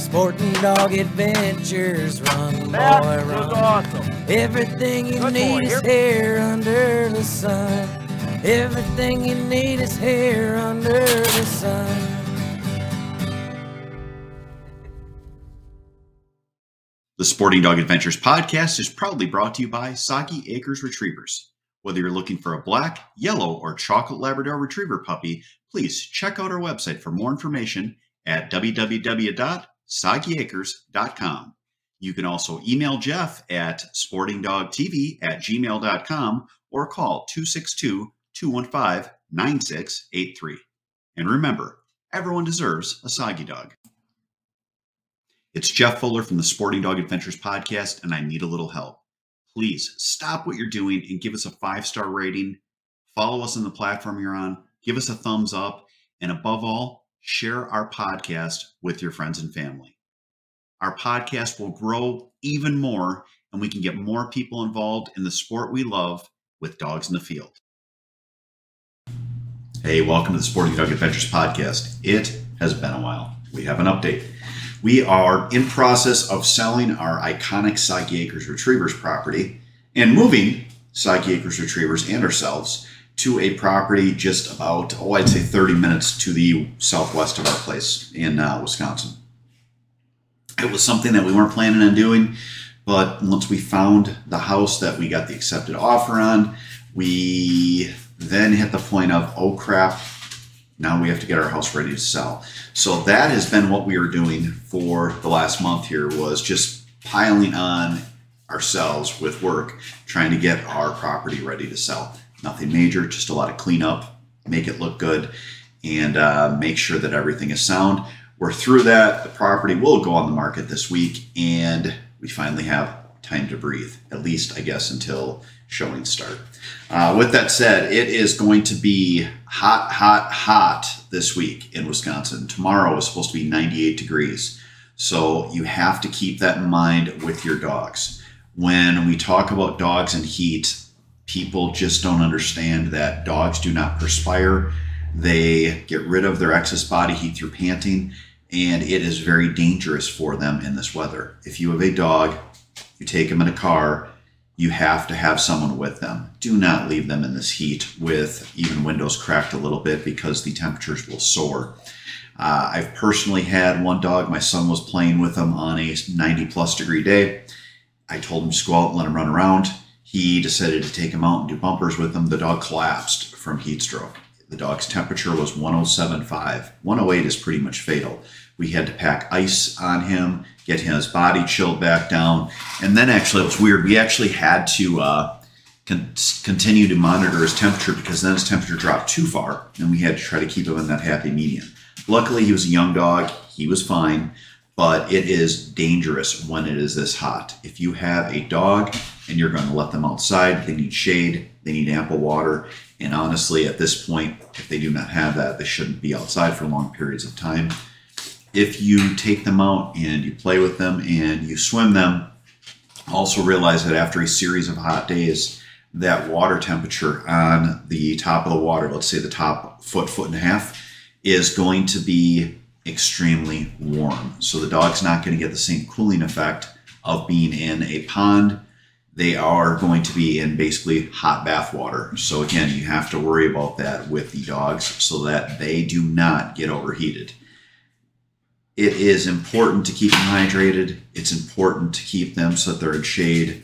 Sporting Dog Adventures, run, boy, run. Awesome. Everything you need is here under the sun. Everything you need is here under the sun. The Sporting Dog Adventures podcast is proudly brought to you by Soggy Acres Retrievers. Whether you're looking for a black, yellow, or chocolate Labrador Retriever puppy, please check out our website for more information at www.soggyacres.com. You can also email Jeff at sportingdogtv@gmail.com or call 262-215-9683. And remember, everyone deserves a soggy dog. It's Jeff Fuller from the Sporting Dog Adventures podcast, and I need a little help. Please stop what you're doing and give us a 5-star rating. Follow us on the platform you're on. Give us a thumbs up. And above all, share our podcast with your friends and family. Our podcast will grow even more, and we can get more people involved in the sport we love with dogs in the field. Hey, welcome to the Sporting Dog Adventures podcast. It has been a while. We have an update. We are in process of selling our iconic Soggy Acres Retrievers property and moving Soggy Acres Retrievers and ourselves to a property just about, I'd say 30 minutes to the southwest of our place in Wisconsin. It was something that we weren't planning on doing, but once we found the house that we got the accepted offer on, we then hit the point of, oh crap, now we have to get our house ready to sell. So that has been what we were doing for the last month here, was just piling on ourselves with work, trying to get our property ready to sell. Nothing major, just a lot of cleanup, make it look good, and make sure that everything is sound. We're through that. The property will go on the market this week, and we finally have time to breathe, at least, I guess, until showings start. With that said, it is going to be hot this week in Wisconsin. Tomorrow is supposed to be 98 degrees. So you have to keep that in mind with your dogs. When we talk about dogs and heat, people just don't understand that dogs do not perspire. They get rid of their excess body heat through panting, and it is very dangerous for them in this weather. If you have a dog, you take them in a car, you have to have someone with them. Do not leave them in this heat with even windows cracked a little bit, because the temperatures will soar. I've personally had one dog, my son was playing with him on a 90+ degree day. I told him to go out and let him run around. He decided to take him out and do bumpers with him. The dog collapsed from heat stroke. The dog's temperature was 107.5. 108 is pretty much fatal. We had to pack ice on him, get his body chilled back down. And then actually, it was weird. We actually had to continue to monitor his temperature, because then his temperature dropped too far, and we had to try to keep him in that happy medium. Luckily, he was a young dog. He was fine, but it is dangerous when it is this hot. If you have a dog and you're going to let them outside, they need shade, they need ample water. And honestly, at this point, if they do not have that, they shouldn't be outside for long periods of time. If you take them out and you play with them and you swim them, also realize that after a series of hot days, that water temperature on the top of the water, let's say the top foot and a half, is going to be extremely warm. So the dog's not going to get the same cooling effect of being in a pond. They are going to be in basically hot bath water. So again, you have to worry about that with the dogs so that they do not get overheated. It is important to keep them hydrated. It's important to keep them so that they're in shade.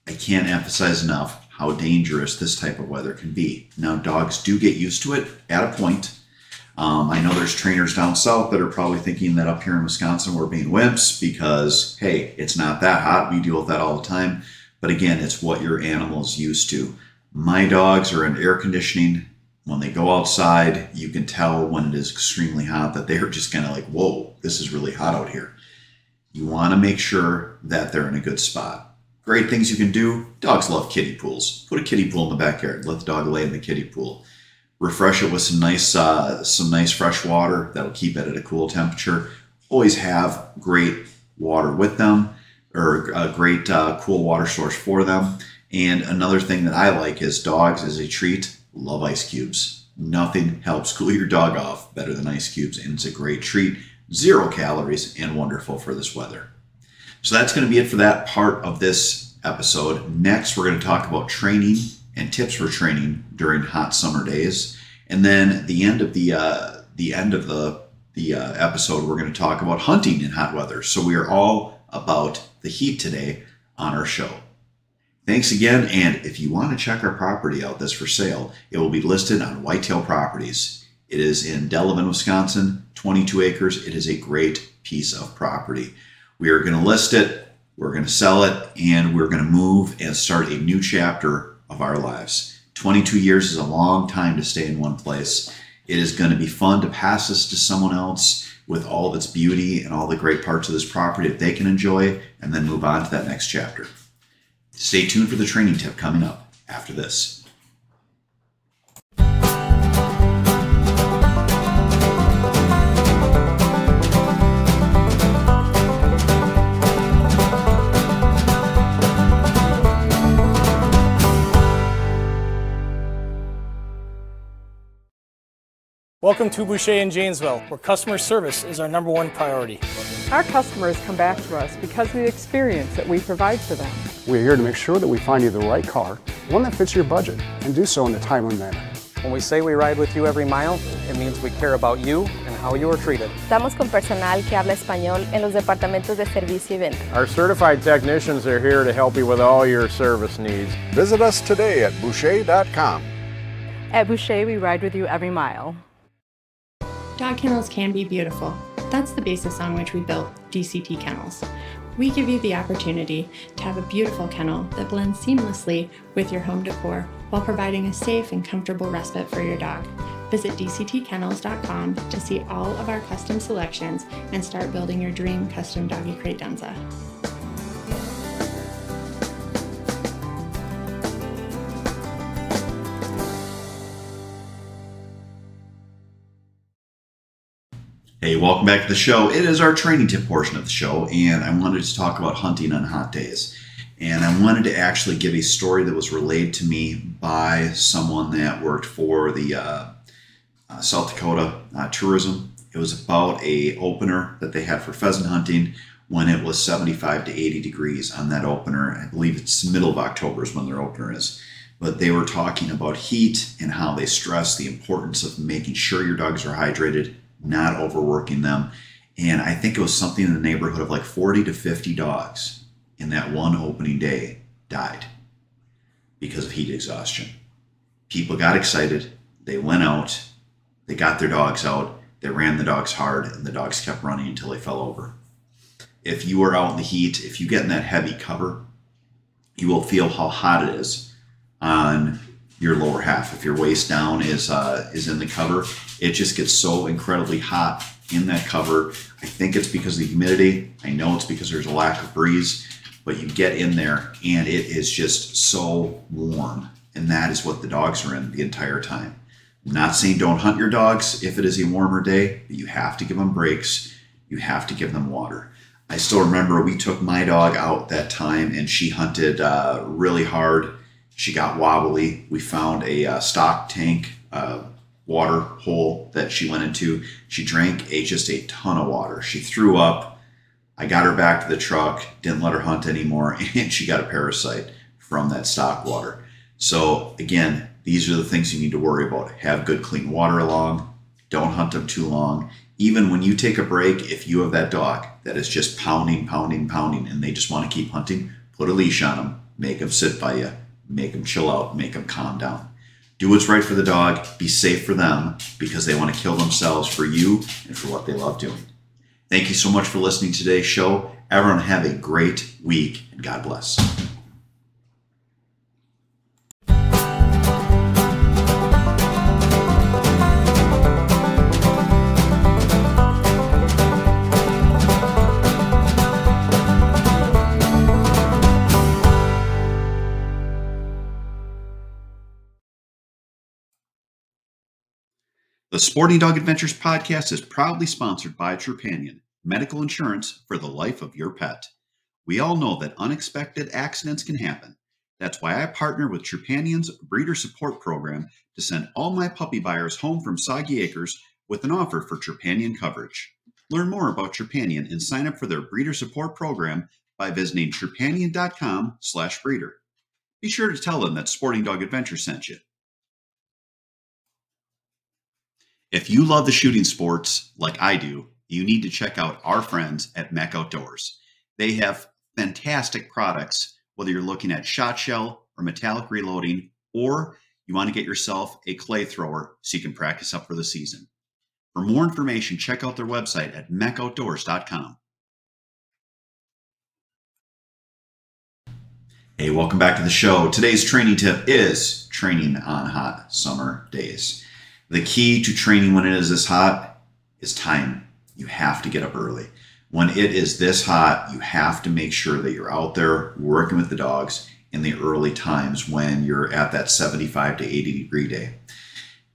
I can't emphasize enough how dangerous this type of weather can be. Now, dogs do get used to it at a point. I know there's trainers down south that are probably thinking that up here in Wisconsin we're being wimps because, hey, it's not that hot. We deal with that all the time. But again, it's what your animal's used to. My dogs are in air conditioning. When they go outside, you can tell when it is extremely hot that they're just kind of like, whoa, this is really hot out here. You want to make sure that they're in a good spot. Great things you can do. Dogs love kiddie pools. Put a kiddie pool in the backyard. Let the dog lay in the kiddie pool. Refresh it with some nice fresh water that'll keep it at a cool temperature. Always have great water with them, or a great cool water source for them. And another thing that I like is dogs as a treat love ice cubes. Nothing helps cool your dog off better than ice cubes, and it's a great treat. 0 calories, and wonderful for this weather. So that's going to be it for that part of this episode. Next, we're going to talk about training and tips for training during hot summer days. And then at the end of the episode, we're going to talk about hunting in hot weather. So we are all about the heat today on our show. Thanks again, and if you want to check our property out that's for sale, it will be listed on Whitetail Properties. It is in Delavan, Wisconsin, 22 acres. It is a great piece of property. We are going to list it, we're going to sell it, and we're going to move and start a new chapter of our lives. 22 years is a long time to stay in one place. It is going to be fun to pass this to someone else with all of its beauty and all the great parts of this property that they can enjoy, and then move on to that next chapter. Stay tuned for the training tip coming up after this. Welcome to Boucher in Janesville, where customer service is our #1 priority. Our customers come back to us because of the experience that we provide for them. We're here to make sure that we find you the right car, one that fits your budget, and do so in a timely manner. When we say we ride with you every mile, it means we care about you and how you are treated. Estamos con personal que habla español en los departamentos de servicio y venta. Our certified technicians are here to help you with all your service needs. Visit us today at boucher.com. At Boucher, we ride with you every mile. Dog kennels can be beautiful. That's the basis on which we built DCT Kennels. We give you the opportunity to have a beautiful kennel that blends seamlessly with your home decor while providing a safe and comfortable respite for your dog. Visit dctkennels.com to see all of our custom selections and start building your dream custom doggy credenza. Hey, welcome back to the show. It is our training tip portion of the show, and I wanted to talk about hunting on hot days. And I wanted to actually give a story that was relayed to me by someone that worked for the South Dakota tourism. It was about a opener that they had for pheasant hunting when it was 75 to 80 degrees on that opener. I believe it's the middle of October is when their opener is. But they were talking about heat and how they stress the importance of making sure your dogs are hydrated, not overworking them. And I think it was something in the neighborhood of like 40 to 50 dogs in that one opening day died because of heat exhaustion. People got excited. They went out. They got their dogs out. They ran the dogs hard, and the dogs kept running until they fell over. If you are out in the heat, if you get in that heavy cover, you will feel how hot it is on your lower half. If your waist down is in the cover, it just gets so incredibly hot in that cover. I think it's because of the humidity. I know it's because there's a lack of breeze, but you get in there and it is just so warm. And that is what the dogs are in the entire time. I'm not saying don't hunt your dogs if it is a warmer day, but you have to give them breaks. You have to give them water. I still remember we took my dog out that time and she hunted really hard. She got wobbly. We found a stock tank water hole that she went into. She drank just a ton of water. She threw up. I got her back to the truck, didn't let her hunt anymore, and she got a parasite from that stock water. So again, these are the things you need to worry about. Have good clean water along. Don't hunt them too long. Even when you take a break, if you have that dog that is just pounding, and they just want to keep hunting, put a leash on them, make them sit by you, make them chill out, make them calm down. Do what's right for the dog, be safe for them, because they want to kill themselves for you and for what they love doing. Thank you so much for listening to today's show. Everyone have a great week, and God bless. The Sporting Dog Adventures podcast is proudly sponsored by Trupanion, medical insurance for the life of your pet. We all know that unexpected accidents can happen. That's why I partner with Trupanion's breeder support program to send all my puppy buyers home from Soggy Acres with an offer for Trupanion coverage. Learn more about Trepanion and sign up for their breeder support program by visiting trepanion.com/breeder. Be sure to tell them that Sporting Dog Adventure sent you. If you love the shooting sports like I do, you need to check out our friends at Mech Outdoors. They have fantastic products, whether you're looking at shot shell or metallic reloading, or you want to get yourself a clay thrower so you can practice up for the season. For more information, check out their website at mechoutdoors.com. Hey, welcome back to the show. Today's training tip is training on hot summer days. The key to training when it is this hot is time. You have to get up early. When it is this hot, you have to make sure that you're out there working with the dogs in the early times when you're at that 75 to 80 degree day.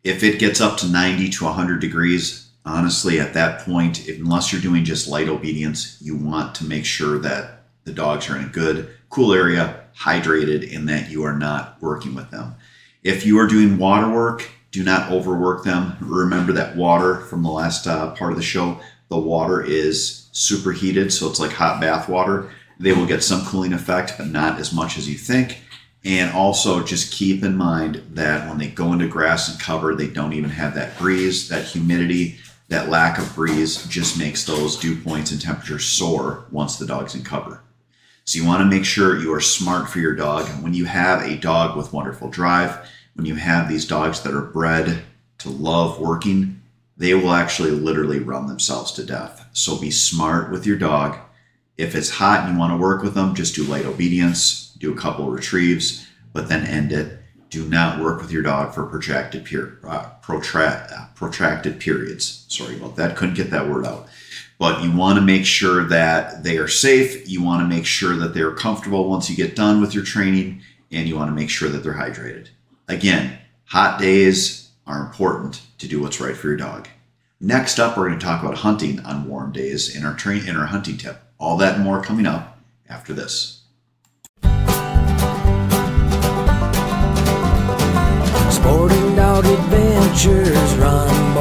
If it gets up to 90 to 100 degrees, honestly, at that point, unless you're doing just light obedience, you want to make sure that the dogs are in a good, cool area, hydrated, and that you are not working with them. If you are doing water work, do not overwork them. Remember that water from the last part of the show, the water is superheated, so it's like hot bath water. They will get some cooling effect, but not as much as you think. And also just keep in mind that when they go into grass and cover, they don't even have that breeze, that humidity, that lack of breeze just makes those dew points and temperatures soar once the dog's in cover. So you want to make sure you are smart for your dog. When you have a dog with wonderful drive, when you have these dogs that are bred to love working, they will actually literally run themselves to death. So be smart with your dog. If it's hot and you want to work with them, just do light obedience, do a couple of retrieves, but then end it. Do not work with your dog for protracted periods. Sorry about that, couldn't get that word out. But you want to make sure that they are safe. You want to make sure that they're comfortable once you get done with your training, and you want to make sure that they're hydrated. Again, hot days are important to do what's right for your dog. Next up, we're going to talk about hunting on warm days in our hunting tip. All that and more coming up after this. Sporting Dog Adventures, run,